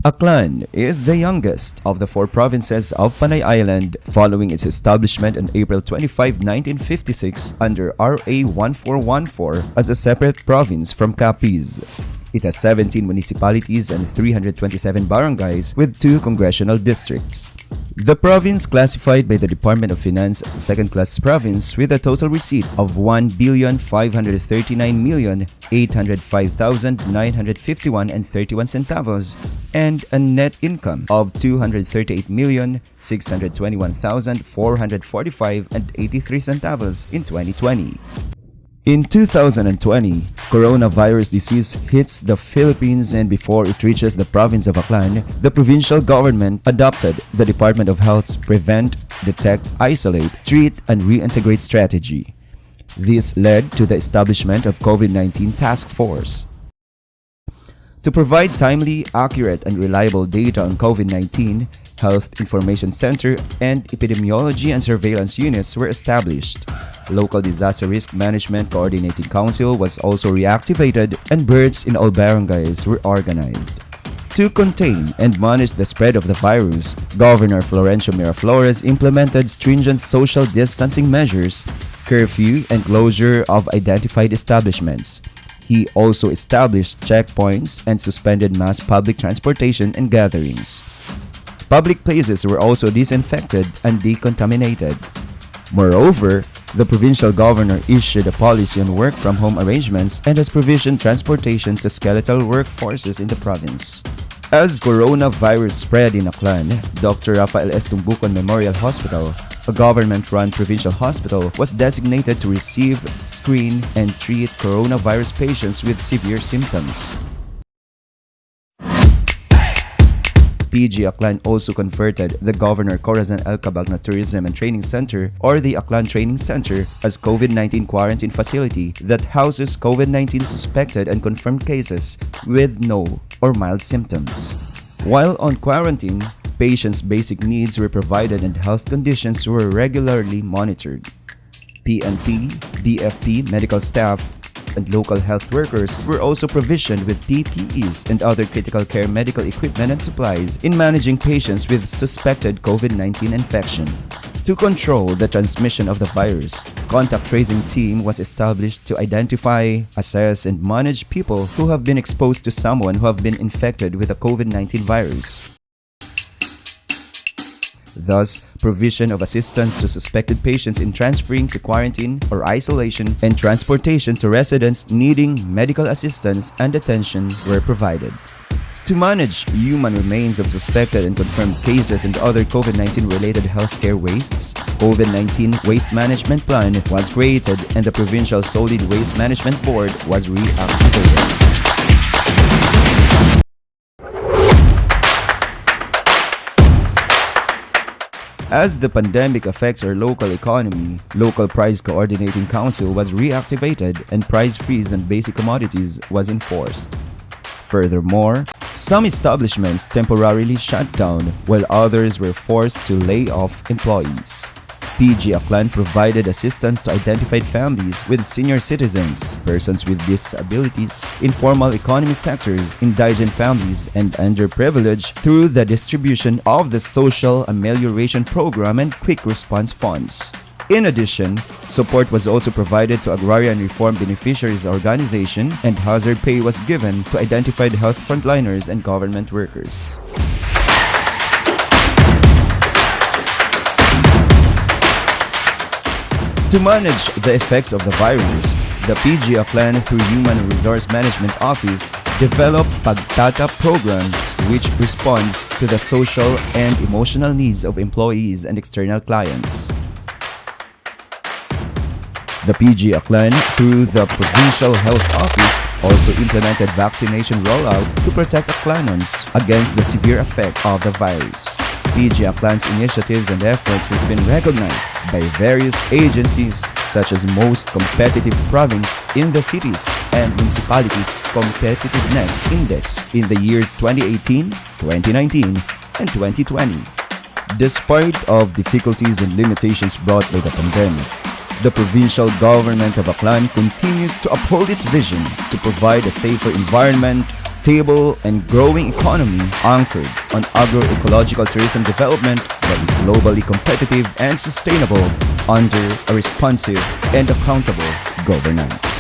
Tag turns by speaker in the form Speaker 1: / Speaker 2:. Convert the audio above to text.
Speaker 1: Aklan is the youngest of the four provinces of Panay Island following its establishment on April 25, 1956 under RA 1414 as a separate province from Capiz. It has 17 municipalities and 327 barangays with 2 congressional districts. The province classified by the Department of Finance as a second-class province with a total receipt of 1,539,805,951 centavos and a net income of 238,621,445 centavos in 2020. In 2020, coronavirus disease hits the Philippines, and before it reaches the province of Aklan, the provincial government adopted the Department of Health's Prevent, Detect, Isolate, Treat, and Reintegrate strategy. This led to the establishment of COVID-19 Task Force. To provide timely, accurate, and reliable data on COVID-19, Health Information Center and Epidemiology and Surveillance Units were established. Local Disaster Risk Management Coordinating Council was also reactivated, and birds in all barangays were organized. To contain and manage the spread of the virus, Governor Florencio Miraflores implemented stringent social distancing measures, curfew, and closure of identified establishments. He also established checkpoints and suspended mass public transportation and gatherings. Public places were also disinfected and decontaminated. Moreover, the provincial governor issued a policy on work-from-home arrangements and has provisioned transportation to skeletal workforces in the province. As coronavirus spread in Aklan, Dr. Rafael S. Tumbucon Memorial Hospital, a government-run provincial hospital, was designated to receive, screen, and treat coronavirus patients with severe symptoms. PGA Aklan also converted the Governor Corazon L. Cabagna Tourism and Training Center, or the Aklan Training Center, as COVID-19 quarantine facility that houses COVID-19 suspected and confirmed cases with no or mild symptoms. While on quarantine, patients' basic needs were provided and health conditions were regularly monitored. PNP, DFP, medical staff, and local health workers were also provisioned with PPEs and other critical care medical equipment and supplies in managing patients with suspected COVID-19 infection. To control the transmission of the virus, contact tracing team was established to identify, assess, and manage people who have been exposed to someone who have been infected with the COVID-19 virus. Thus, provision of assistance to suspected patients in transferring to quarantine or isolation and transportation to residents needing medical assistance and attention were provided. To manage human remains of suspected and confirmed cases and other COVID-19 related healthcare wastes, COVID-19 Waste Management Plan was created and the Provincial Solid Waste Management Board was reactivated. As the pandemic affects our local economy, Local Price Coordinating Council was reactivated and price freeze on basic commodities was enforced. Furthermore, some establishments temporarily shut down while others were forced to lay off employees. PGA Aklan provided assistance to identified families with senior citizens, persons with disabilities, informal economy sectors, indigent families, and underprivileged through the distribution of the Social Amelioration Program and Quick Response Funds. In addition, support was also provided to Agrarian Reform Beneficiaries Organization, and hazard pay was given to identified health frontliners and government workers. To manage the effects of the virus, the PGA Aklan through Human Resource Management Office developed Pagtata program which responds to the social and emotional needs of employees and external clients. The PGA Aklan through the Provincial Health Office also implemented vaccination rollout to protect Aklanons against the severe effect of the virus. PGA Aklan's initiatives and efforts has been recognized by various agencies such as Most Competitive Province in the Cities and Municipalities Competitiveness Index in the years 2018, 2019, and 2020. Despite of difficulties and limitations brought by the pandemic, The provincial government of Aklan continues to uphold its vision to provide a safer environment, stable and growing economy anchored on agroecological tourism development that is globally competitive and sustainable under a responsive and accountable governance.